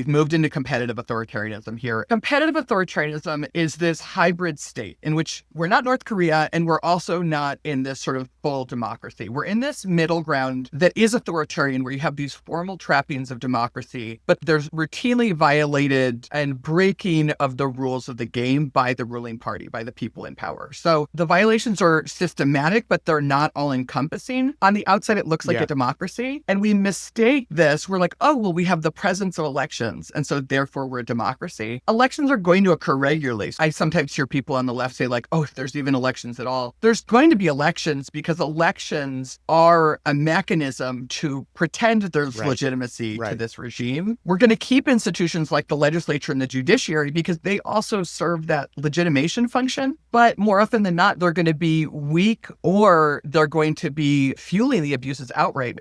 We've moved into competitive authoritarianism here. Competitive authoritarianism is this hybrid state in which we're not North Korea and we're also not in this sort of full democracy. We're in this middle ground that is authoritarian, where you have these formal trappings of democracy, but there's routinely violated and breaking of the rules of the game by the ruling party, by the people in power. So the violations are systematic, but they're not all encompassing. On the outside, it looks like a democracy. And we mistake this. We're like, oh, well, we have the presence of elections, and so therefore we're a democracy. Elections are going to occur regularly. I sometimes hear people on the left say like, oh, if there's even elections at all. There's going to be elections because elections are a mechanism to pretend there's legitimacy to this regime. We're going to keep institutions like the legislature and the judiciary because they also serve that legitimation function. But more often than not, they're going to be weak or they're going to be fueling the abuses outright.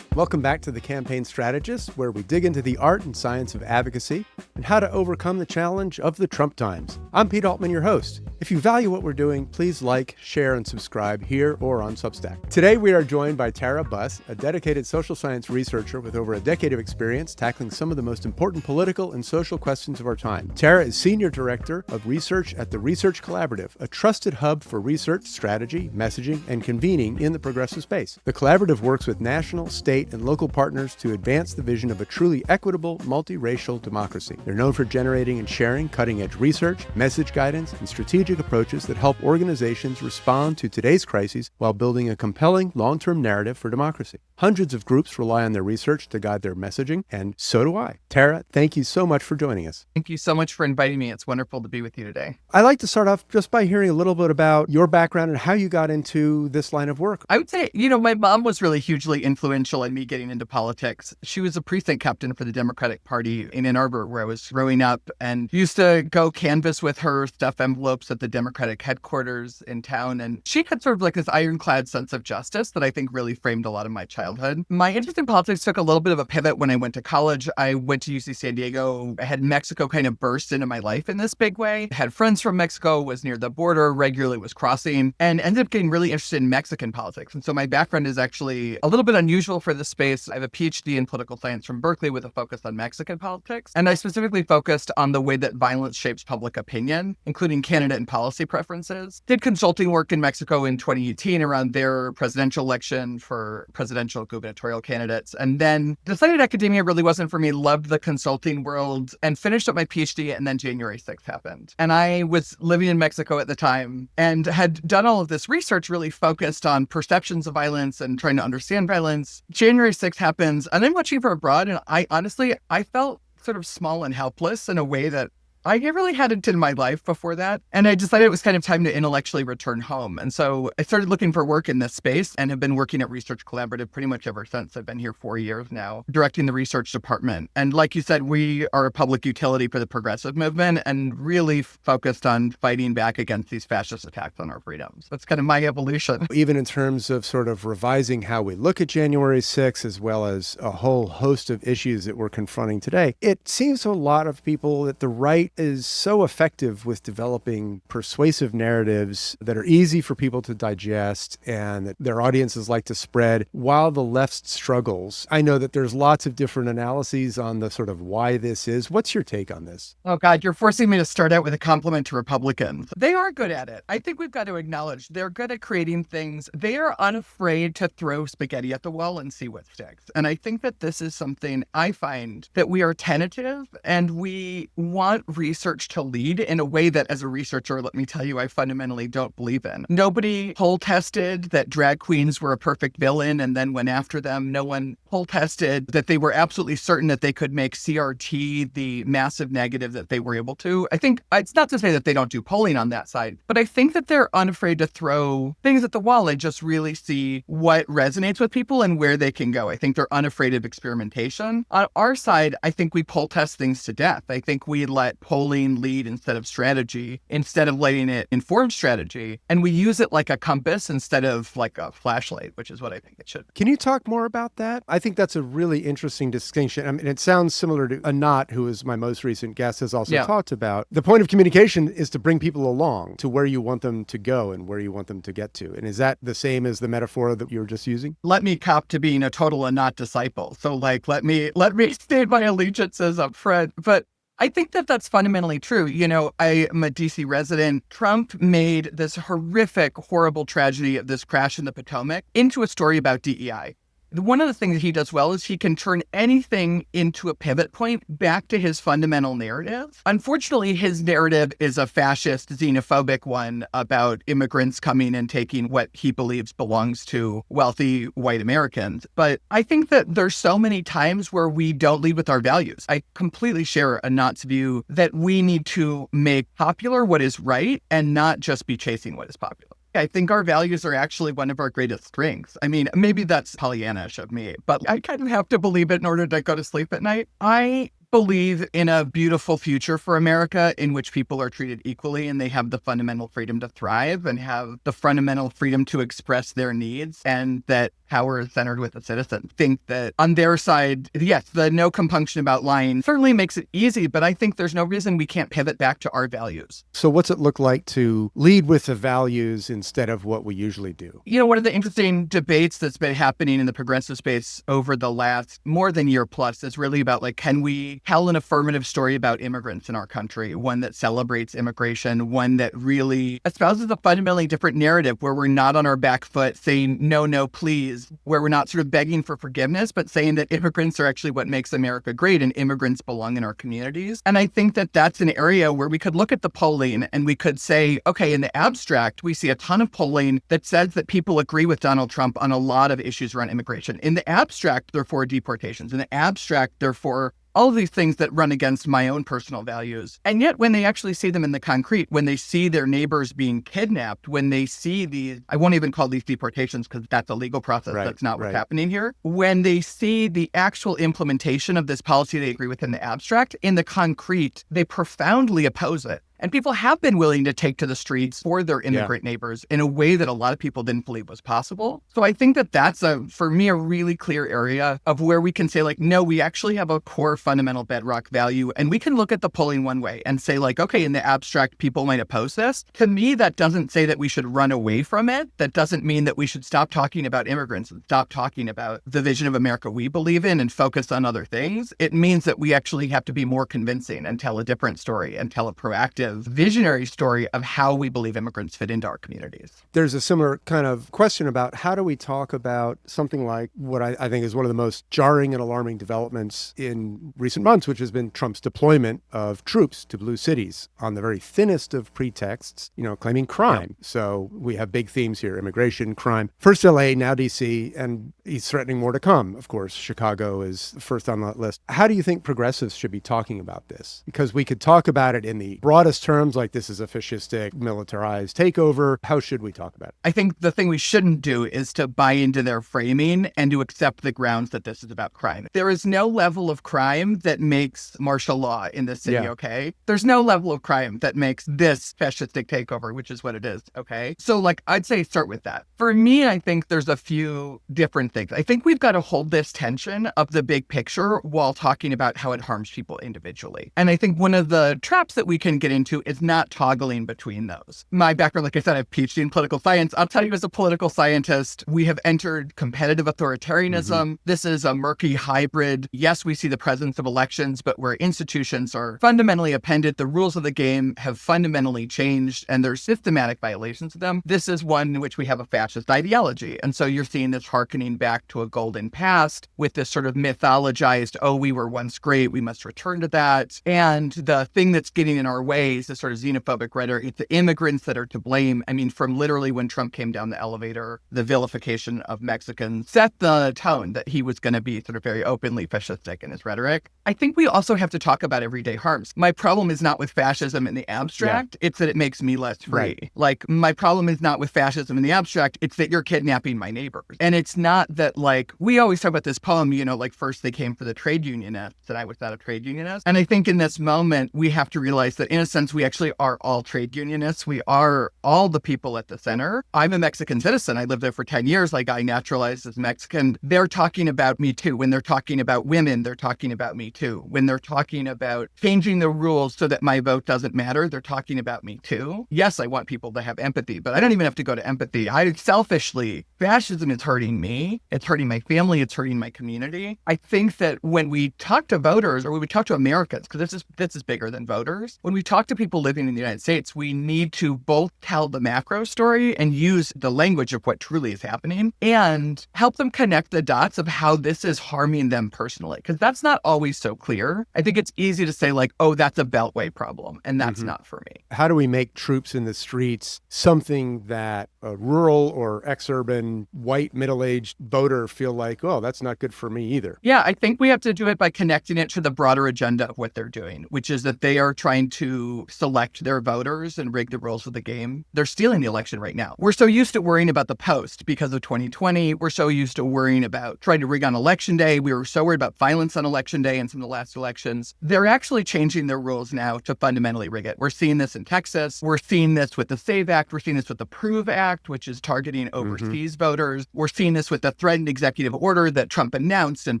Welcome back to the Campaign Strategist, where we dig into the art and science of advocacy and how to overcome the challenge of the Trump times. I'm Pete Altman, your host. If you value what we're doing, please like, share, and subscribe here or on Substack. Today, we are joined by Tara Buss, a dedicated social science researcher with over a decade of experience tackling some of the most important political and social questions of our time. Tara is Senior Director of Research at the Research Collaborative, a trusted hub for research, strategy, messaging, and convening in the progressive space. The collaborative works with national, state, and local partners to advance the vision of a truly equitable, multiracial democracy. They're known for generating and sharing cutting-edge research, message guidance, and strategic approaches that help organizations respond to today's crises while building a compelling, long-term narrative for democracy. Hundreds of groups rely on their research to guide their messaging, and so do I. Tara, thank you so much for joining us. Thank you so much for inviting me. It's wonderful to be with you today. I'd like to start off just by hearing a little bit about your background and how you got into this line of work. I would say, my mom was really hugely influential in me getting into politics. She was a precinct captain for the Democratic Party in Ann Arbor, where I was growing up, and used to go canvass with her, stuff envelopes at the Democratic headquarters in town. And she had sort of like this ironclad sense of justice that I think really framed a lot of my childhood. My interest in politics took a little bit of a pivot when I went to college. I went to UC San Diego. I had Mexico kind of burst into my life in this big way. I had friends from Mexico, was near the border, regularly was crossing, and ended up getting really interested in Mexican politics. And so my background is actually a little bit unusual for this space. I have a PhD in political science from Berkeley with a focus on Mexican politics. And I specifically focused on the way that violence shapes public opinion, including candidate and policy preferences. Did consulting work in Mexico in 2018 around their presidential election for presidential gubernatorial candidates. And then decided academia really wasn't for me, loved the consulting world, and finished up my PhD. And then January 6th happened. And I was living in Mexico at the time and had done all of this research really focused on perceptions of violence and trying to understand violence. January 6th happens, and I'm watching from abroad, and I felt sort of small and helpless in a way that I really hadn't in my life before that. And I decided it was kind of time to intellectually return home. And so I started looking for work in this space and have been working at Research Collaborative pretty much ever since. I've been here 4 years now, directing the research department. And like you said, we are a public utility for the progressive movement and really focused on fighting back against these fascist attacks on our freedoms. That's kind of my evolution. Even in terms of sort of revising how we look at January 6th, as well as a whole host of issues that we're confronting today, it seems to a lot of people that the right is so effective with developing persuasive narratives that are easy for people to digest and that their audiences like to spread, while the left struggles. I know that there's lots of different analyses on the sort of why this is. What's your take on this? Oh, God, you're forcing me to start out with a compliment to Republicans. They are good at it. I think we've got to acknowledge they're good at creating things. They are unafraid to throw spaghetti at the wall and see what sticks. And I think that this is something I find that we are tentative and we want research to lead in a way that, as a researcher, let me tell you, I fundamentally don't believe in. Nobody poll tested that drag queens were a perfect villain and then went after them. No one poll tested that they were absolutely certain that they could make CRT the massive negative that they were able to. I think it's not to say that they don't do polling on that side, but I think that they're unafraid to throw things at the wall and just really see what resonates with people and where they can go. I think they're unafraid of experimentation. On our side, I think we poll test things to death. I think we let polling lead instead of strategy, instead of letting it inform strategy. And we use it like a compass instead of like a flashlight, which is what I think it should. Can you talk more about that? I think that's a really interesting distinction. I mean, it sounds similar to Anat, who is my most recent guest, has also talked about. The point of communication is to bring people along to where you want them to go and where you want them to get to. And is that the same as the metaphor that you were just using? Let me cop to being a total Anat disciple. So like, let me state my allegiances up front. But I think that that's fundamentally true. You know, I am a DC resident. Trump made this horrific, horrible tragedy of this crash in the Potomac into a story about DEI. One of the things that he does well is he can turn anything into a pivot point back to his fundamental narrative. Unfortunately, his narrative is a fascist, xenophobic one about immigrants coming and taking what he believes belongs to wealthy white Americans. But I think that there's so many times where we don't lead with our values. I completely share Anat's view that we need to make popular what is right and not just be chasing what is popular. I think our values are actually one of our greatest strengths. I mean, maybe that's Pollyannish of me, but I kind of have to believe it in order to go to sleep at night. I believe in a beautiful future for America in which people are treated equally and they have the fundamental freedom to thrive and have the fundamental freedom to express their needs, and that power is centered with the citizen. Think that on their side, yes, the no compunction about lying certainly makes it easy, but I think there's no reason we can't pivot back to our values. So what's it look like to lead with the values instead of what we usually do? You know, one of the interesting debates that's been happening in the progressive space over the last more than year plus is really about like, can we tell an affirmative story about immigrants in our country, one that celebrates immigration, one that really espouses a fundamentally different narrative where we're not on our back foot saying, no, please, where we're not sort of begging for forgiveness, but saying that immigrants are actually what makes America great and immigrants belong in our communities. And I think that that's an area where we could look at the polling and we could say, okay, in the abstract, we see a ton of polling that says that people agree with Donald Trump on a lot of issues around immigration. In the abstract, they're for deportations. In the abstract, they're for all of these things that run against my own personal values. And yet when they actually see them in the concrete, when they see their neighbors being kidnapped, when they see these, I won't even call these deportations because that's a legal process. Right, that's not what's happening here. When they see the actual implementation of this policy they agree with in the abstract, in the concrete, they profoundly oppose it. And people have been willing to take to the streets for their immigrant neighbors in a way that a lot of people didn't believe was possible. So I think that that's, for me, a really clear area of where we can say, like, no, we actually have a core fundamental bedrock value. And we can look at the polling one way and say, like, okay, in the abstract, people might oppose this. To me, that doesn't say that we should run away from it. That doesn't mean that we should stop talking about immigrants and stop talking about the vision of America we believe in and focus on other things. It means that we actually have to be more convincing and tell a different story and tell a proactive, visionary story of how we believe immigrants fit into our communities. There's a similar kind of question about how do we talk about something like what I think is one of the most jarring and alarming developments in recent months, which has been Trump's deployment of troops to blue cities on the very thinnest of pretexts, claiming crime. Yep. So we have big themes here: immigration, crime. First LA, now DC, and he's threatening more to come. Of course, Chicago is first on that list. How do you think progressives should be talking about this? Because we could talk about it in the broadest terms, like this is a fascistic, militarized takeover. How should we talk about it? I think the thing we shouldn't do is to buy into their framing and to accept the grounds that this is about crime. There is no level of crime that makes martial law in this city, okay? There's no level of crime that makes this fascistic takeover, which is what it is, okay? So, I'd say start with that. For me, I think there's a few different things. I think we've got to hold this tension of the big picture while talking about how it harms people individually. And I think one of the traps that we can get into is not toggling between those. My background, like I said, I have a PhD in political science. I'll tell you, as a political scientist, we have entered competitive authoritarianism. Mm-hmm. This is a murky hybrid. Yes, we see the presence of elections, but where institutions are fundamentally appended, the rules of the game have fundamentally changed, and there's systematic violations of them. This is one in which we have a fascist ideology. And so you're seeing this hearkening back to a golden past with this sort of mythologized, oh, we were once great, we must return to that. And the thing that's getting in our way raise this sort of xenophobic rhetoric. It's the immigrants that are to blame. I mean, from literally when Trump came down the elevator, the vilification of Mexicans set the tone that he was going to be sort of very openly fascistic in his rhetoric. I think we also have to talk about everyday harms. My problem is not with fascism in the abstract. It's that it makes me less free. Right. Like, my problem is not with fascism in the abstract. It's that you're kidnapping my neighbors. And it's not that, like, we always talk about this poem, you know, like first they came for the trade unionists and I was not a trade unionist. And I think in this moment, we have to realize that in a sense, we actually are all trade unionists. We are all the people at the center. I'm a Mexican citizen. I lived there for 10 years. I got naturalized as Mexican. They're talking about me too. When they're talking about women, they're talking about me too. When they're talking about changing the rules so that my vote doesn't matter, they're talking about me too. Yes, I want people to have empathy, but I don't even have to go to empathy. Selfishly, fascism is hurting me. It's hurting my family. It's hurting my community. I think that when we talk to voters, or when we talk to Americans, because this is bigger than voters, when we talk to people living in the United States, we need to both tell the macro story and use the language of what truly is happening and help them connect the dots of how this is harming them personally, because that's not always so clear. I think it's easy to say like, oh, that's a Beltway problem, and that's not for me. How do we make troops in the streets something that a rural or ex-urban white middle-aged voter feel like, oh, that's not good for me either? Yeah, I think we have to do it by connecting it to the broader agenda of what they're doing, which is that they are trying to select their voters and rig the rules of the game. They're stealing the election right now. We're so used to worrying about the post because of 2020. We're so used to worrying about trying to rig on election day. We were so worried about violence on election day in some of the last elections. They're actually changing their rules now to fundamentally rig it. We're seeing this in Texas. We're seeing this with the SAVE Act. We're seeing this with the PROVE Act, which is targeting overseas voters. We're seeing this with the threatened executive order that Trump announced and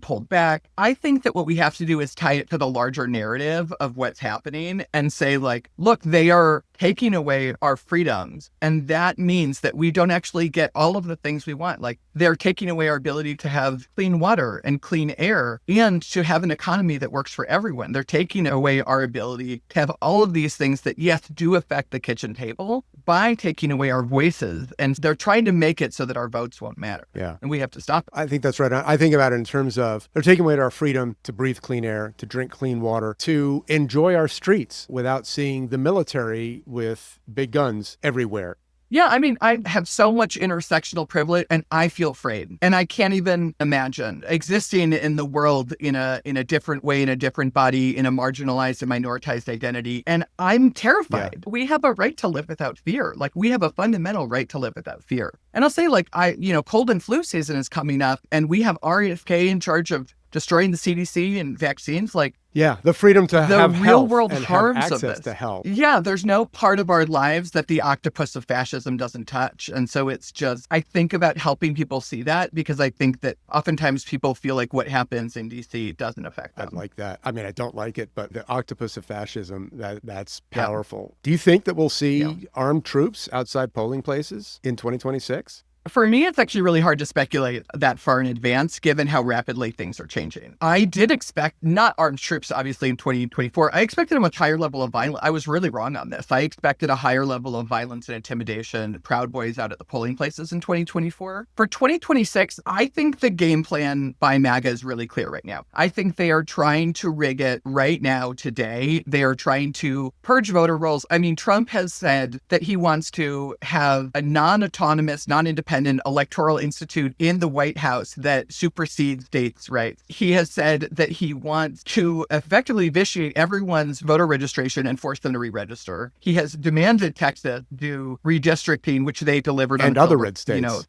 pulled back. I think that what we have to do is tie it to the larger narrative of what's happening and say, like, look, they are taking away our freedoms. And that means that we don't actually get all of the things we want. Like, they're taking away our ability to have clean water and clean air and to have an economy that works for everyone. They're taking away our ability to have all of these things that, yes, do affect the kitchen table by taking away our voices. And they're trying to make it so that our votes won't matter. Yeah. And we have to stop it. I think that's right. I think about it in terms of they're taking away our freedom to breathe clean air, to drink clean water, to enjoy our streets without seeing the military with big guns everywhere. Yeah, I mean, I have so much intersectional privilege and I feel afraid. And I can't even imagine existing in the world in a different way, in a different body, in a marginalized and minoritized identity. And I'm terrified. Yeah. We have a right to live without fear. Like, we have a fundamental right to live without fear. And I'll say, like, cold and flu season is coming up and we have RFK in charge of destroying the CDC and vaccines. Like, yeah, the freedom to have real world and harms have access of this. To health. Yeah, there's no part of our lives that the octopus of fascism doesn't touch. And so it's just, I think about helping people see that because I think that oftentimes people feel like what happens in DC doesn't affect them. I like that. I mean, I don't like it, but the octopus of fascism, that's powerful. Yeah. Do you think that we'll see armed troops outside polling places in 2026? For me, it's actually really hard to speculate that far in advance, given how rapidly things are changing. I did expect not armed troops, obviously, in 2024. I expected a much higher level of violence. I was really wrong on this. I expected a higher level of violence and intimidation, Proud Boys out at the polling places in 2024. For 2026, I think the game plan by MAGA is really clear right now. I think they are trying to rig it right now, today. They are trying to purge voter rolls. I mean, Trump has said that he wants to have a non-autonomous, non-independent electoral institute in the White House that supersedes states' rights. He has said that he wants to effectively vitiate everyone's voter registration and force them to re-register. He has demanded Texas do redistricting, which they delivered on. And other red states.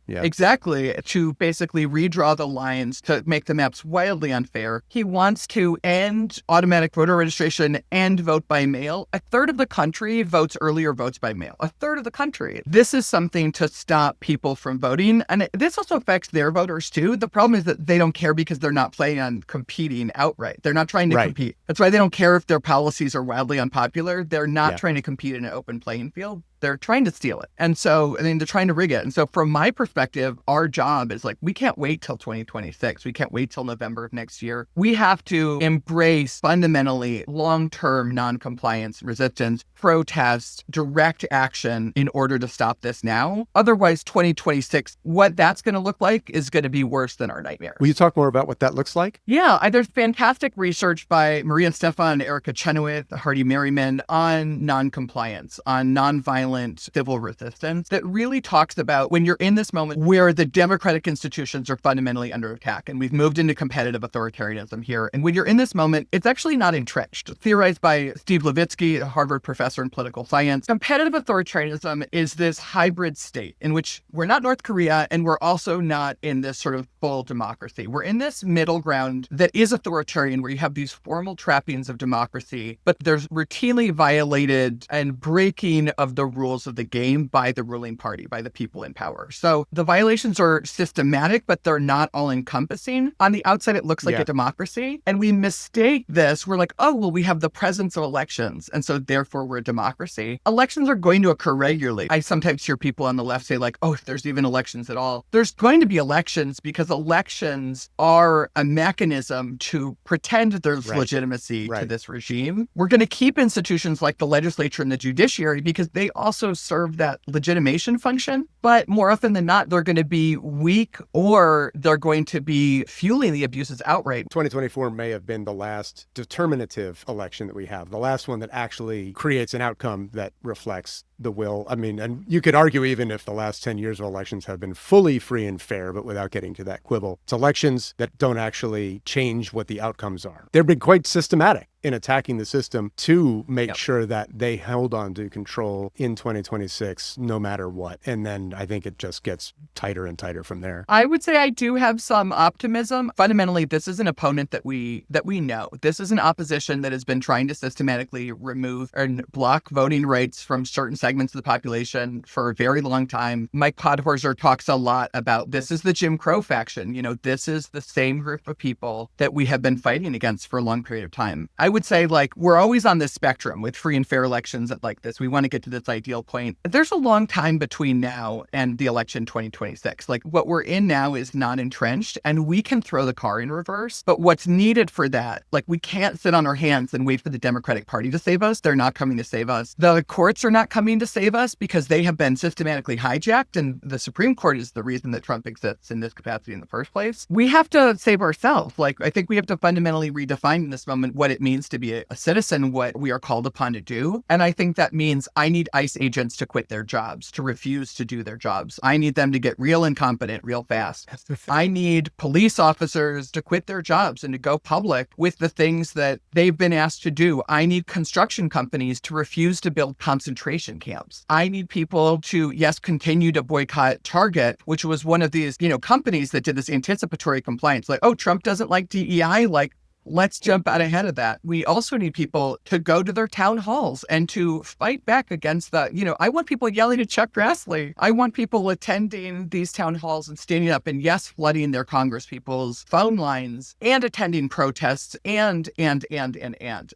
Yeah. Exactly, to basically redraw the lines to make the maps wildly unfair. He wants to end automatic voter registration and vote by mail. A third of the country votes early or votes by mail. A third of the country. This is something to stop people from voting. And this also affects their voters too. The problem is that they don't care because they're not planning on competing outright. They're not trying to compete. That's why they don't care if their policies are wildly unpopular. They're not trying to compete in an open playing field. They're trying to steal it. And so, I mean, they're trying to rig it. And so from my perspective, our job is like, we can't wait till 2026. We can't wait till November of next year. We have to embrace fundamentally long-term non-compliance, resistance, protest, direct action in order to stop this now. Otherwise, 2026, what that's going to look like is going to be worse than our nightmare. Will you talk more about what that looks like? Yeah, there's fantastic research by Maria and Stefan, Erica Chenoweth, Hardy Merriman on non-compliance, on nonviolent civil resistance that really talks about when you're in this moment where the democratic institutions are fundamentally under attack. And we've moved into competitive authoritarianism here. And when you're in this moment, it's actually not entrenched. Theorized by Steve Levitsky, a Harvard professor in political science, competitive authoritarianism is this hybrid state in which we're not North Korea and we're also not in this sort of full democracy. We're in this middle ground that is authoritarian where you have these formal trappings of democracy, but there's routinely violated and breaking of the rules of the game by the ruling party, by the people in power. So the violations are systematic, but they're not all encompassing. On the outside, it looks like a democracy. And we mistake this. We're like, oh, well, we have the presence of elections. And so therefore we're a democracy. Elections are going to occur regularly. I sometimes hear people on the left say like, oh, if there's even elections at all. There's going to be elections because elections are a mechanism to pretend there's legitimacy to this regime. We're going to keep institutions like the legislature and the judiciary because they also serve that legitimation function. But more often than not, they're going to be weak or they're going to be fueling the abuses outright. 2024 may have been the last determinative election that we have, the last one that actually creates an outcome that reflects the will. I mean, and you could argue even if the last 10 years of elections have been fully free and fair, but without getting to that quibble, it's elections that don't actually change what the outcomes are. They've been quite systematic in attacking the system to make sure that they held on to control in 2026, no matter what. And then I think it just gets tighter and tighter from there. I would say I do have some optimism. Fundamentally, this is an opponent that we know. This is an opposition that has been trying to systematically remove and block voting rights from certain segments of the population for a very long time. Mike Podhorzer talks a lot about this is the Jim Crow faction. You know, this is the same group of people that we have been fighting against for a long period of time. I would say, like, we're always on this spectrum with free and fair elections like this. We want to get to this ideal point. There's a long time between now and the election 2026. Like, what we're in now is not entrenched, and we can throw the car in reverse. But what's needed for that, like, we can't sit on our hands and wait for the Democratic Party to save us. They're not coming to save us. The courts are not coming to save us because they have been systematically hijacked, and the Supreme Court is the reason that Trump exists in this capacity in the first place. We have to save ourselves. Like, I think we have to fundamentally redefine in this moment what it means to be a citizen, what we are called upon to do. And I think that means I need ICE agents to quit their jobs, to refuse to do their jobs. I need them to get real incompetent real fast. I need police officers to quit their jobs and to go public with the things that they've been asked to do. I need construction companies to refuse to build concentration camps. I need people to, yes, continue to boycott Target, which was one of these, companies that did this anticipatory compliance. Like, oh, Trump doesn't like DEI. Like, let's jump out ahead of that. We also need people to go to their town halls and to fight back against the, I want people yelling at Chuck Grassley. I want people attending these town halls and standing up and, yes, flooding their Congress people's phone lines and attending protests and. And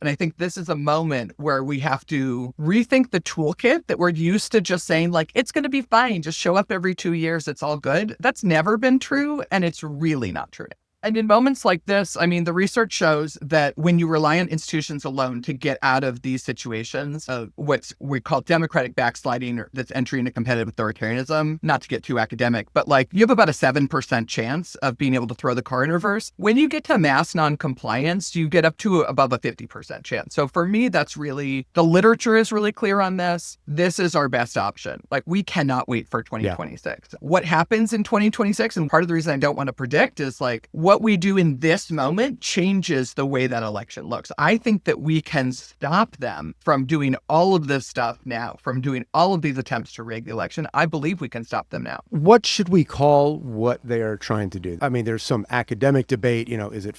I think this is a moment where we have to rethink the toolkit that we're used to just saying, like, it's going to be fine. Just show up every 2 years. It's all good. That's never been true. And it's really not true. And in moments like this, I mean, the research shows that when you rely on institutions alone to get out of these situations of what we call democratic backsliding or that's entry into competitive authoritarianism, not to get too academic, but like you have about a 7% chance of being able to throw the car in reverse. When you get to mass noncompliance, you get up to above a 50% chance. So for me, that's really, the literature is really clear on this. This is our best option. Like, we cannot wait for 2026. Yeah. What happens in 2026, and part of the reason I don't want to predict is like, what we do in this moment changes the way that election looks. I think that we can stop them from doing all of this stuff now, from doing all of these attempts to rig the election. I believe we can stop them now. What should we call what they are trying to do? I mean, there's some academic debate, is it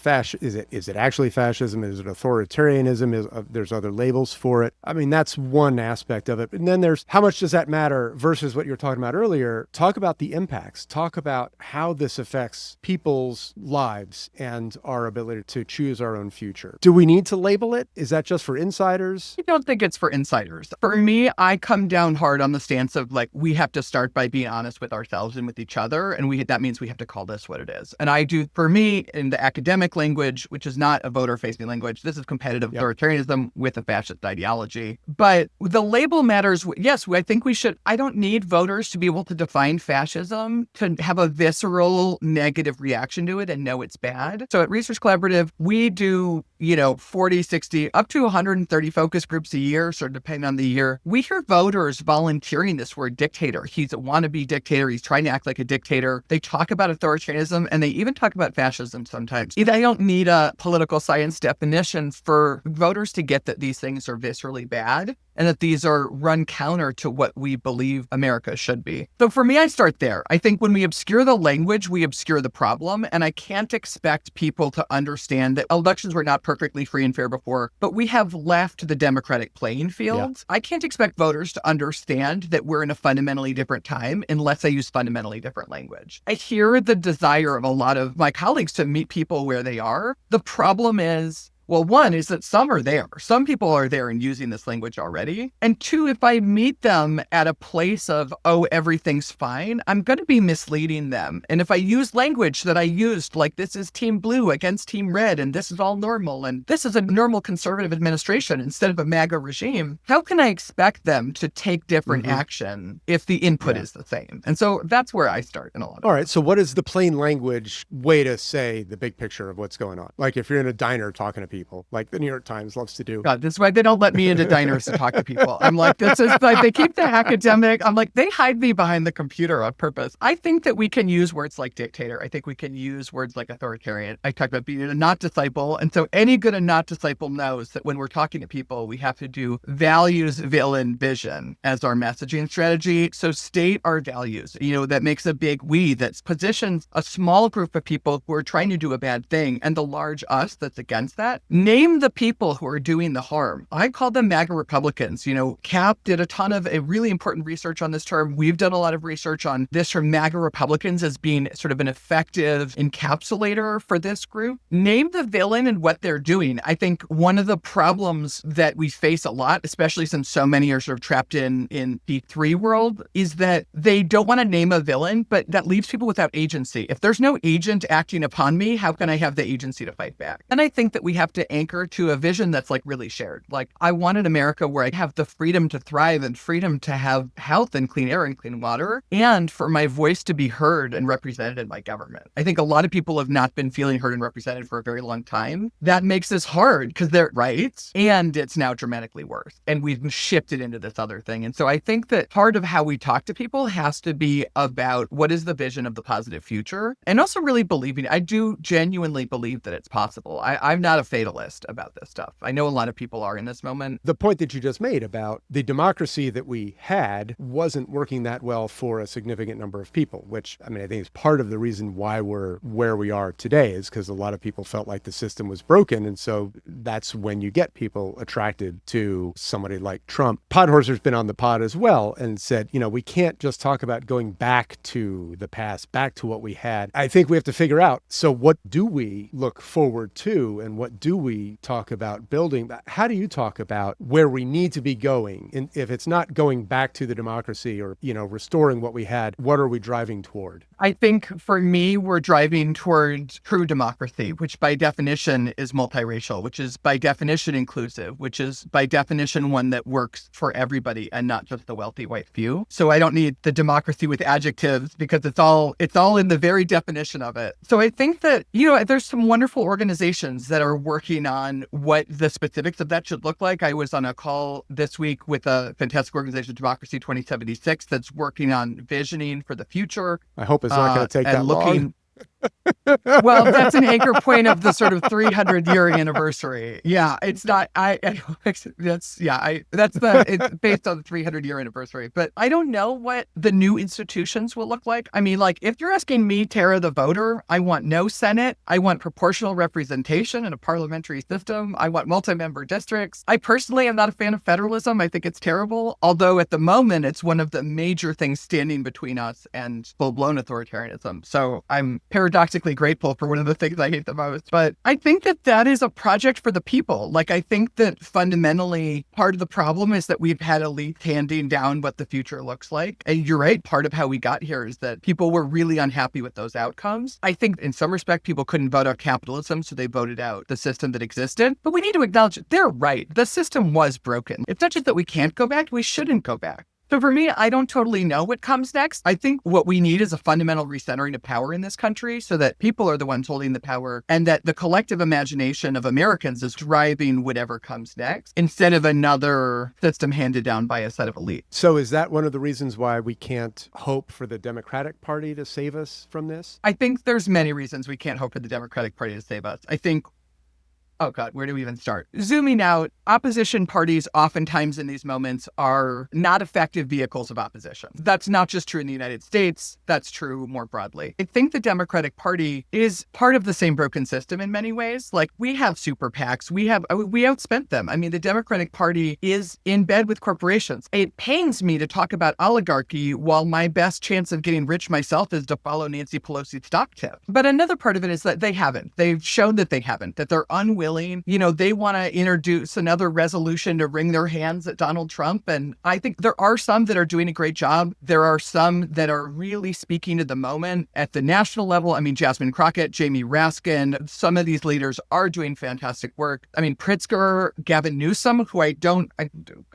is it actually fascism? Is it authoritarianism? There's other labels for it. I mean, that's one aspect of it. And then there's how much does that matter versus what you were talking about earlier. Talk about the impacts. Talk about how this affects people's lives lives and our ability to choose our own future. Do we need to label it? Is that just for insiders? I don't think it's for insiders. For me, I come down hard on the stance of like, we have to start by being honest with ourselves and with each other. And that means we have to call this what it is. And I do, for me, in the academic language, which is not a voter-facing language, this is competitive authoritarianism with a fascist ideology. But the label matters. Yes, I think we should. I don't need voters to be able to define fascism, to have a visceral negative reaction to it and know it's bad. So at Research Collaborative, we do 40, 60, up to 130 focus groups a year, sort of depending on the year. We hear voters volunteering this word dictator. He's a wannabe dictator. He's trying to act like a dictator. They talk about authoritarianism and they even talk about fascism sometimes. I don't need a political science definition for voters to get that these things are viscerally bad and that these are run counter to what we believe America should be. So for me, I start there. I think when we obscure the language, we obscure the problem. And I can't expect people to understand that elections were not perfectly free and fair before, but we have left the democratic playing field. Yeah. I can't expect voters to understand that we're in a fundamentally different time unless I use fundamentally different language. I hear the desire of a lot of my colleagues to meet people where they are. The problem is, well, one is that some are there. Some people are there and using this language already. And two, if I meet them at a place of, oh, everything's fine, I'm going to be misleading them. And if I use language that I used, like this is Team Blue against Team Red, and this is all normal, and this is a normal conservative administration instead of a MAGA regime, how can I expect them to take different action if the input is the same? And so that's where I start in a lot of All right. So what is the plain language way to say the big picture of what's going on? Like if you're in a diner talking to people, like the New York Times loves to do. God, this is why they don't let me into diners to talk to people. I'm like, this is like, they keep the academic. I'm like, they hide me behind the computer on purpose. I think that we can use words like dictator. I think we can use words like authoritarian. I talked about being a not disciple. And so any good and not disciple knows that when we're talking to people, we have to do values, villain, vision as our messaging strategy. So state our values, that makes a big we that positions a small group of people who are trying to do a bad thing and the large us that's against that. Name the people who are doing the harm. I call them MAGA Republicans. CAP did a ton of really important research on this term. We've done a lot of research on this term, MAGA Republicans, as being sort of an effective encapsulator for this group. Name the villain and what they're doing. I think one of the problems that we face a lot, especially since so many are sort of trapped in P3 world, is that they don't want to name a villain, but that leaves people without agency. If there's no agent acting upon me, how can I have the agency to fight back? And I think that we have to anchor to a vision that's like really shared. Like I want an America where I have the freedom to thrive and freedom to have health and clean air and clean water, and for my voice to be heard and represented in my government. I think a lot of people have not been feeling heard and represented for a very long time. That makes this hard because they're right, and it's now dramatically worse. And we've shifted into this other thing. And so I think that part of how we talk to people has to be about what is the vision of the positive future, and also really believing. I do genuinely believe that it's possible. I'm not a fatalist about this stuff. I know a lot of people are in this moment. The point that you just made about the democracy that we had wasn't working that well for a significant number of people, which I think is part of the reason why we're where we are today, is because a lot of people felt like the system was broken. And so that's when you get people attracted to somebody like Trump. Podhorser's been on the pod as well and said, we can't just talk about going back to the past, back to what we had. I think we have to figure out, so what do we look forward to and what do we talk about building? How do you talk about where we need to be going? And if it's not going back to the democracy or, restoring what we had, what are we driving toward? I think for me, we're driving towards true democracy, which by definition is multiracial, which is by definition inclusive, which is by definition one that works for everybody and not just the wealthy white few. So I don't need the democracy with adjectives because it's all in the very definition of it. So I think that, there's some wonderful organizations that are working on what the specifics of that should look like. I was on a call this week with a fantastic organization, Democracy 2076, that's working on visioning for the future. I hope it's not going to take that long. Well, that's an anchor point of the sort of 300-year anniversary. Yeah, it's not. It's based on the 300-year anniversary. But I don't know what the new institutions will look like. If you're asking me, Tara, the voter, I want no Senate. I want proportional representation in a parliamentary system. I want multi-member districts. I personally am not a fan of federalism. I think it's terrible. Although at the moment, it's one of the major things standing between us and full-blown authoritarianism. So I'm paradoxically paradoxically grateful for one of the things I hate the most. But I think that that is a project for the people. Like, I think that fundamentally part of the problem is that we've had elites handing down what the future looks like. And you're right. Part of how we got here is that people were really unhappy with those outcomes. I think in some respect, people couldn't vote out capitalism, so they voted out the system that existed. But we need to acknowledge they're right. The system was broken. It's not just that we can't go back, we shouldn't go back. So for me, I don't totally know what comes next. I think what we need is a fundamental recentering of power in this country so that people are the ones holding the power and that the collective imagination of Americans is driving whatever comes next instead of another system handed down by a set of elites. So is that one of the reasons why we can't hope for the Democratic Party to save us from this? I think there's many reasons we can't hope for the Democratic Party to save us. I think oh God, where do we even start? Zooming out, opposition parties oftentimes in these moments are not effective vehicles of opposition. That's not just true in the United States. That's true more broadly. I think the Democratic Party is part of the same broken system in many ways. Like, we have super PACs. We outspent them. I mean, the Democratic Party is in bed with corporations. It pains me to talk about oligarchy while my best chance of getting rich myself is to follow Nancy Pelosi's stock tip. But another part of it is that they haven't. They've shown that they haven't, that they're unwilling. They want to introduce another resolution to wring their hands at Donald Trump. And I think there are some that are doing a great job. There are some that are really speaking to the moment at the national level. I mean, Jasmine Crockett, Jamie Raskin, some of these leaders are doing fantastic work. I mean, Pritzker, Gavin Newsom, who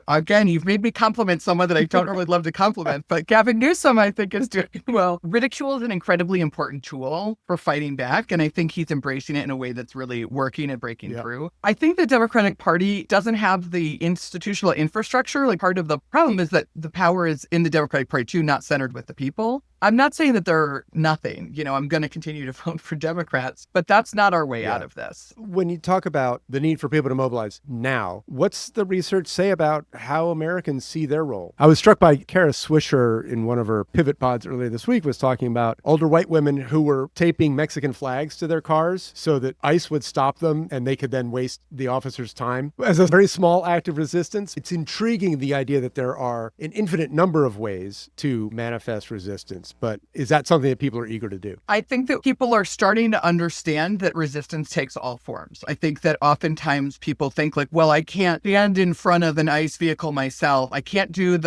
again, you've made me compliment someone that I don't really love to compliment, but Gavin Newsom, I think, is doing well. Ridicule is an incredibly important tool for fighting back. And I think he's embracing it in a way that's really working and breaking through. I think the Democratic Party doesn't have the institutional infrastructure. Like, part of the problem is that the power is in the Democratic Party too, not centered with the people. I'm not saying that they're nothing. I'm going to continue to vote for Democrats, but that's not our way out of this. When you talk about the need for people to mobilize now, what's the research say about how Americans see their role? I was struck by Kara Swisher in one of her pivot pods earlier this week was talking about older white women who were taping Mexican flags to their cars so that ICE would stop them and they could then waste the officers' time as a very small act of resistance. It's intriguing, the idea that there are an infinite number of ways to manifest resistance. But is that something that people are eager to do? I think that people are starting to understand that resistance takes all forms. I think that oftentimes people think like, well, I can't stand in front of an ICE vehicle myself. I can't do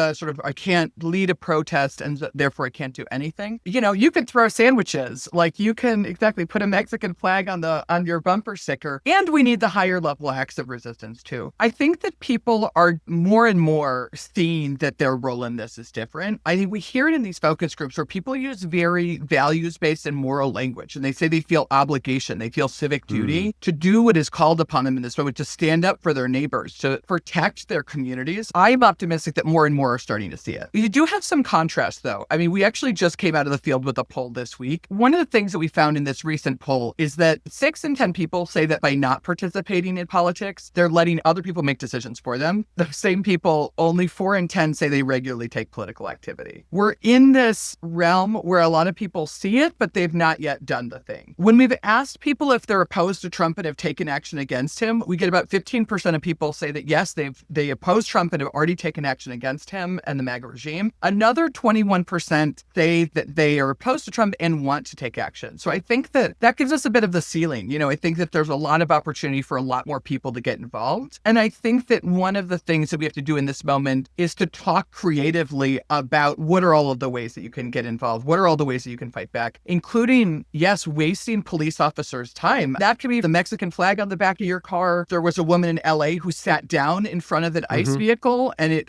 I can't lead a protest and therefore I can't do anything. You can throw sandwiches, like you can exactly put a Mexican flag on your bumper sticker. And we need the higher level acts of resistance too. I think that people are more and more seeing that their role in this is different. I think we hear it in these focus groups where people use very values-based and moral language, and they say they feel obligation, they feel civic duty to do what is called upon them in this moment, to stand up for their neighbors, to protect their communities. I'm optimistic that more and more are starting to see it. You do have some contrast, though. I mean, we actually just came out of the field with a poll this week. One of the things that we found in this recent poll is that 6 in 10 people say that by not participating in politics, they're letting other people make decisions for them. The same people, only 4 in 10 say they regularly take political activity. We're in this realm where a lot of people see it, but they've not yet done the thing. When we've asked people if they're opposed to Trump and have taken action against him, we get about 15% of people say that yes, they oppose Trump and have already taken action against him and the MAGA regime. Another 21% say that they are opposed to Trump and want to take action. So I think that gives us a bit of the ceiling. I think that there's a lot of opportunity for a lot more people to get involved. And I think that one of the things that we have to do in this moment is to talk creatively about what are all of the ways that you can get involved. What are all the ways that you can fight back, including, yes, wasting police officers' time. That could be the Mexican flag on the back of your car. There was a woman in LA who sat down in front of an ICE vehicle and it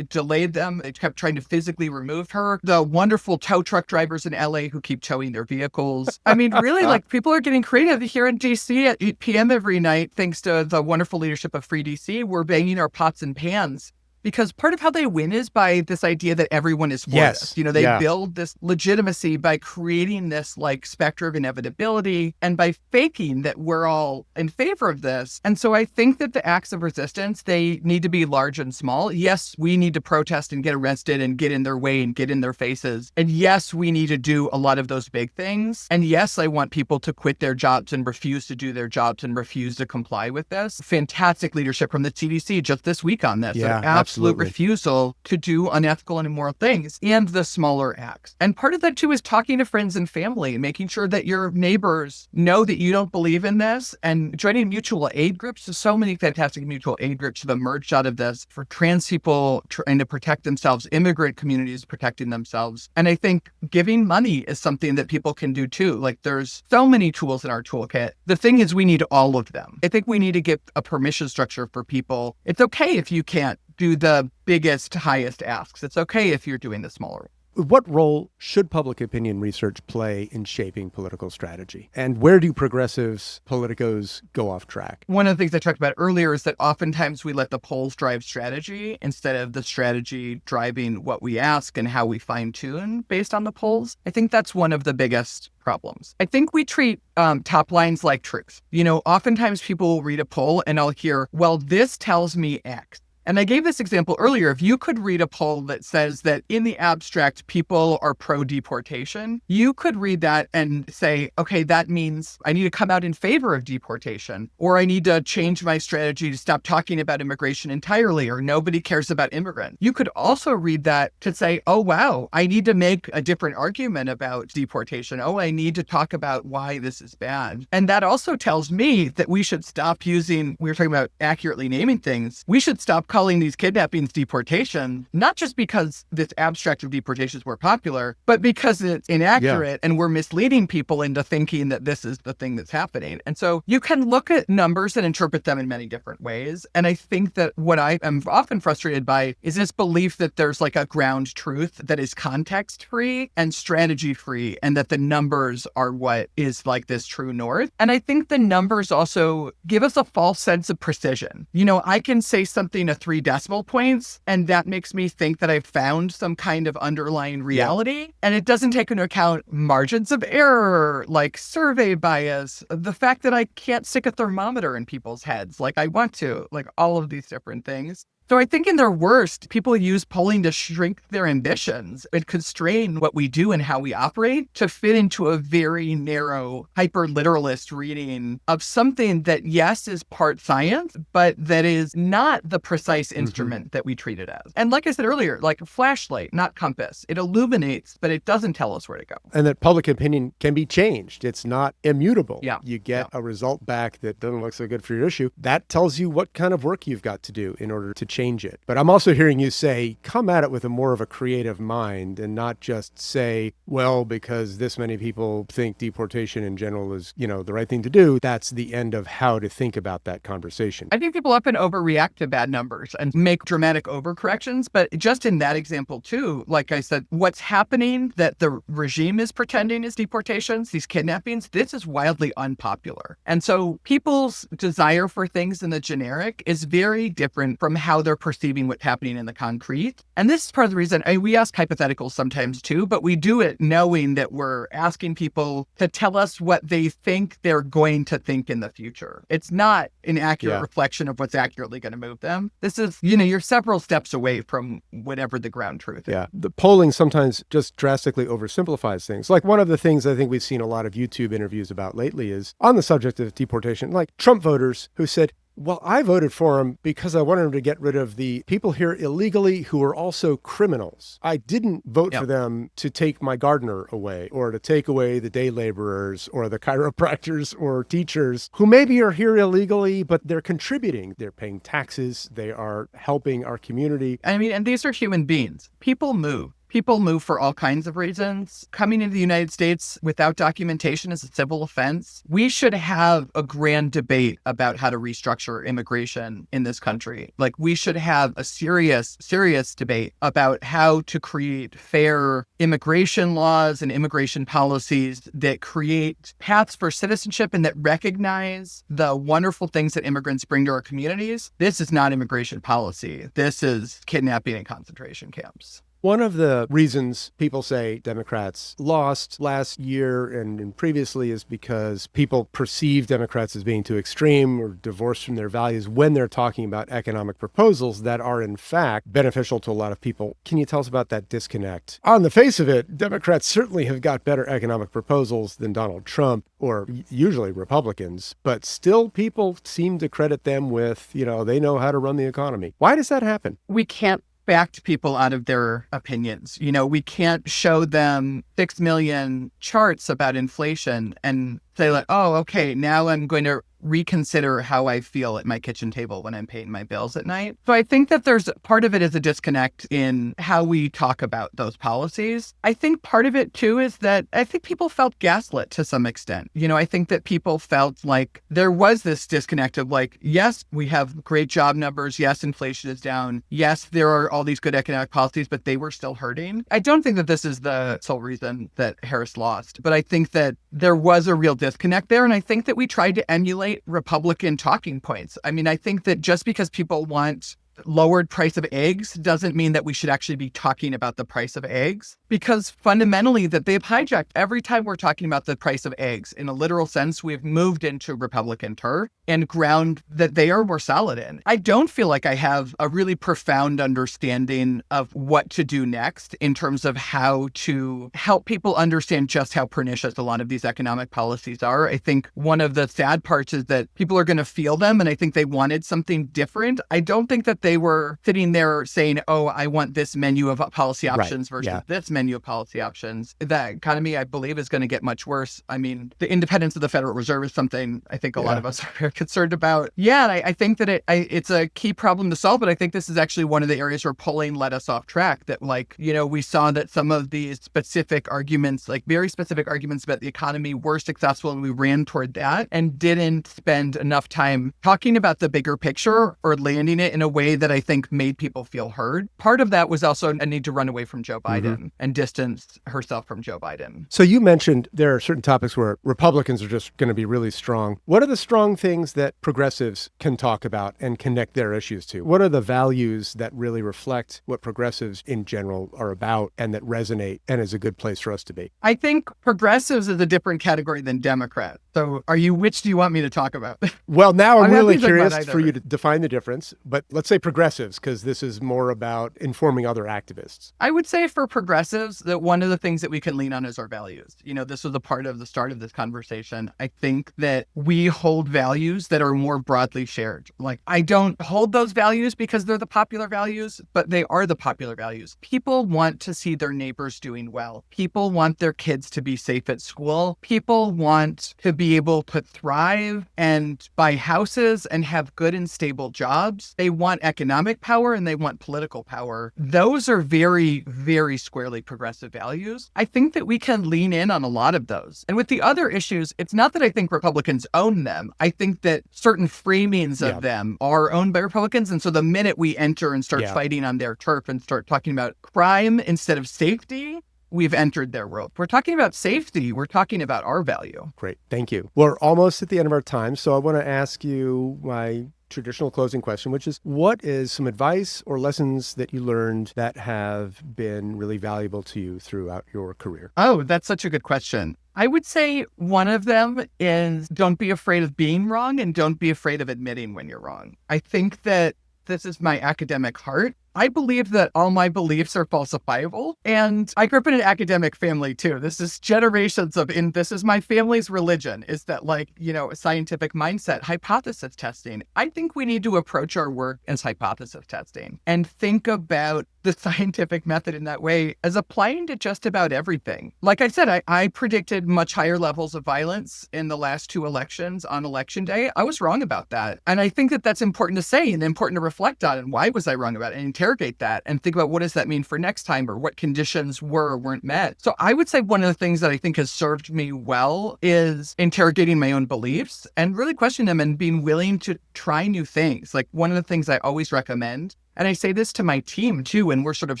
delayed them. It kept trying to physically remove her. The wonderful tow truck drivers in LA who keep towing their vehicles. I mean, really, people are getting creative. Here in DC at 8 p.m. every night, thanks to the wonderful leadership of Free DC, we're banging our pots and pans. Because part of how they win is by this idea that everyone is for this. They build this legitimacy by creating this specter of inevitability and by faking that we're all in favor of this. And so I think that the acts of resistance, they need to be large and small. Yes, we need to protest and get arrested and get in their way and get in their faces. And yes, we need to do a lot of those big things. And yes, I want people to quit their jobs and refuse to do their jobs and refuse to comply with this. Fantastic leadership from the CDC just this week on this. Yeah, absolutely absolute refusal to do unethical and immoral things, and the smaller acts. And part of that too is talking to friends and family and making sure that your neighbors know that you don't believe in this, and joining mutual aid groups. There's so many fantastic mutual aid groups have emerged out of this for trans people trying to protect themselves, immigrant communities protecting themselves. And I think giving money is something that people can do too. Like there's so many tools in our toolkit. The thing is we need all of them. I think we need to give a permission structure for people. It's okay if you can't do the biggest, highest asks. It's okay if you're doing the smaller. What role should public opinion research play in shaping political strategy? And where do progressives, politicos go off track? One of the things I talked about earlier is that oftentimes we let the polls drive strategy instead of the strategy driving what we ask and how we fine tune based on the polls. I think that's one of the biggest problems. I think we treat top lines like truth. Oftentimes people will read a poll and I'll hear, well, this tells me X. And I gave this example earlier. If you could read a poll that says that in the abstract, people are pro-deportation, you could read that and say, okay, that means I need to come out in favor of deportation, or I need to change my strategy to stop talking about immigration entirely, or nobody cares about immigrants. You could also read that to say, oh, wow, I need to make a different argument about deportation. Oh, I need to talk about why this is bad. And that also tells me that we should stop using, we were talking about accurately naming things, we should stop calling these kidnappings deportation, not just because this abstract of deportation is more popular, but because it's inaccurate and we're misleading people into thinking that this is the thing that's happening. And so you can look at numbers and interpret them in many different ways. And I think that what I am often frustrated by is this belief that there's like a ground truth that is context free and strategy free, and that the numbers are what is like this true north. And I think the numbers also give us a false sense of precision. I can say something 3 decimal points, and that makes me think that I've found some kind of underlying reality. And it doesn't take into account margins of error, like survey bias, the fact that I can't stick a thermometer in people's heads like I want to, like all of these different things. So I think in their worst, people use polling to shrink their ambitions and constrain what we do and how we operate to fit into a very narrow, hyper-literalist reading of something that, yes, is part science, but that is not the precise instrument that we treat it as. And like I said earlier, like a flashlight, not compass. It illuminates, but it doesn't tell us where to go. And that public opinion can be changed. It's not immutable. Yeah. You get a result back that doesn't look so good for your issue. That tells you what kind of work you've got to do in order to change it. But I'm also hearing you say, come at it with a more of a creative mind and not just say, well, because this many people think deportation in general is, the right thing to do. That's the end of how to think about that conversation. I think people often overreact to bad numbers and make dramatic overcorrections. But just in that example, too, like I said, what's happening that the regime is pretending is deportations, these kidnappings, this is wildly unpopular. And so people's desire for things in the generic is very different from how they're perceiving what's happening in the concrete. And this is part of the reason we ask hypotheticals sometimes too, but we do it knowing that we're asking people to tell us what they think they're going to think in the future. It's not an accurate reflection of what's accurately going to move them. This is, you're several steps away from whatever the ground truth is. Yeah. The polling sometimes just drastically oversimplifies things. Like one of the things I think we've seen a lot of YouTube interviews about lately is on the subject of deportation, like Trump voters who said, well, I voted for him because I wanted him to get rid of the people here illegally who are also criminals. I didn't vote for them to take my gardener away or to take away the day laborers or the chiropractors or teachers who maybe are here illegally, but they're contributing. They're paying taxes. They are helping our community. And these are human beings. People move. People move for all kinds of reasons. Coming into the United States without documentation is a civil offense. We should have a grand debate about how to restructure immigration in this country. Like, we should have a serious debate about how to create fair immigration laws and immigration policies that create paths for citizenship and that recognize the wonderful things that immigrants bring to our communities. This is not immigration policy. This is kidnapping and concentration camps. One of the reasons people say Democrats lost last year and previously is because people perceive Democrats as being too extreme or divorced from their values when they're talking about economic proposals that are in fact beneficial to a lot of people. Can you tell us about that disconnect? On the face of it, Democrats certainly have got better economic proposals than Donald Trump or usually Republicans, but still people seem to credit them with, they know how to run the economy. Why does that happen? We can't back people out of their opinions. We can't show them 6 million charts about inflation and say like, oh, okay, now I'm going to reconsider how I feel at my kitchen table when I'm paying my bills at night. So I think that there's part of it is a disconnect in how we talk about those policies. I think part of it too is that I think people felt gaslit to some extent. I think that people felt like there was this disconnect of like, yes, we have great job numbers. Yes, inflation is down. Yes, there are all these good economic policies, but they were still hurting. I don't think that this is the sole reason that Harris lost, but I think that there was a real disconnect there. And I think that we tried to emulate Republican talking points. I mean, I think that just because people want lowered price of eggs doesn't mean that we should actually be talking about the price of eggs, because fundamentally that they've hijacked every time we're talking about the price of eggs. In a literal sense, we've moved into Republican turf and ground that they are more solid in. I don't feel like I have a really profound understanding of what to do next in terms of how to help people understand just how pernicious a lot of these economic policies are. I think one of the sad parts is that people are going to feel them, and I think they wanted something different. I don't think that they were sitting there saying, oh, I want this menu of policy options versus this menu of policy options. The economy, I believe, is going to get much worse. I mean, the independence of the Federal Reserve is something I think a lot of us are very concerned about. Yeah, and I think that it's a key problem to solve, but I think this is actually one of the areas where polling led us off track, that we saw that some of these specific arguments, like very specific arguments about the economy, were successful, and we ran toward that and didn't spend enough time talking about the bigger picture or landing it in a way that I think made people feel heard. Part of that was also a need to run away from Joe Biden and distance herself from Joe Biden. So you mentioned there are certain topics where Republicans are just going to be really strong. What are the strong things that progressives can talk about and connect their issues to? What are the values that really reflect what progressives in general are about and that resonate and is a good place for us to be? I think progressives is a different category than Democrats. So which do you want me to talk about? Well, now I'm really curious for you to define the difference, but let's say progressives, because this is more about informing other activists. I would say for progressives that one of the things that we can lean on is our values. This was a part of the start of this conversation. I think that we hold values that are more broadly shared. Like, I don't hold those values because they're the popular values, but they are the popular values. People want to see their neighbors doing well. People want their kids to be safe at school. People want to be able to thrive and buy houses and have good and stable jobs. They want economic power and they want political power. Those are very, very squarely progressive values. I think that we can lean in on a lot of those. And with the other issues, it's not that I think Republicans own them. I think that certain framings of them are owned by Republicans. And so the minute we enter and start fighting on their turf and start talking about crime instead of safety, we've entered their world. If we're talking about safety, we're talking about our value. Great. Thank you. We're almost at the end of our time. So I want to ask you my traditional closing question, which is, what is some advice or lessons that you learned that have been really valuable to you throughout your career? Oh, that's such a good question. I would say one of them is don't be afraid of being wrong and don't be afraid of admitting when you're wrong. I think that this is my academic heart. I believe that all my beliefs are falsifiable. And I grew up in an academic family too. This is generations this is my family's religion, is that a scientific mindset, hypothesis testing. I think we need to approach our work as hypothesis testing and think about the scientific method in that way as applying to just about everything. Like I said, I predicted much higher levels of violence in the last 2 elections on election day. I was wrong about that. And I think that that's important to say and important to reflect on. And why was I wrong about it? And interrogate that and think about what does that mean for next time, or what conditions were or weren't met. So I would say one of the things that I think has served me well is interrogating my own beliefs and really questioning them and being willing to try new things. Like, one of the things I always recommend And I say this to my team too, when we're sort of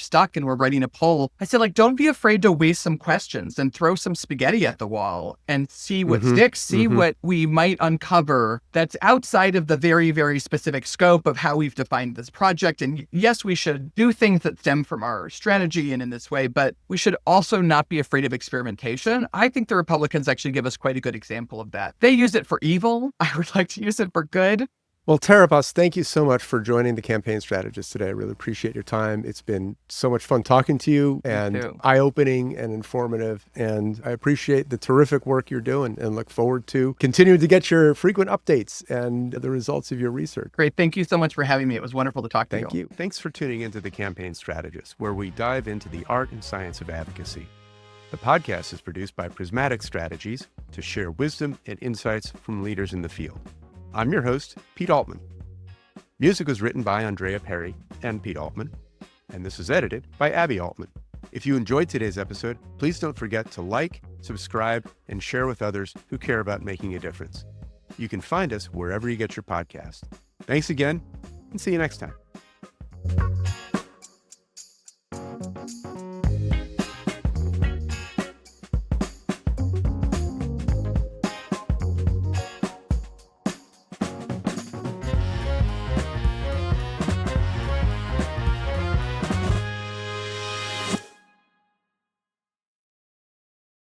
stuck and we're writing a poll. I say, like, don't be afraid to waste some questions and throw some spaghetti at the wall and see what sticks, see what we might uncover that's outside of the very, very specific scope of how we've defined this project. And yes, we should do things that stem from our strategy and in this way, but we should also not be afraid of experimentation. I think the Republicans actually give us quite a good example of that. They use it for evil. I would like to use it for good. Well, Tara Boss, thank you so much for joining the Campaign Strategist today. I really appreciate your time. It's been so much fun talking to you and eye-opening and informative. And I appreciate the terrific work you're doing and look forward to continuing to get your frequent updates and the results of your research. Great. Thank you so much for having me. It was wonderful to talk to you. Thank you. Thanks for tuning into the Campaign Strategist, where we dive into the art and science of advocacy. The podcast is produced by Prismatic Strategies to share wisdom and insights from leaders in the field. I'm your host, Pete Altman. Music was written by Andrea Perry and Pete Altman, and this is edited by Abby Altman. If you enjoyed today's episode, please don't forget to like, subscribe, and share with others who care about making a difference. You can find us wherever you get your podcast. Thanks again, and see you next time.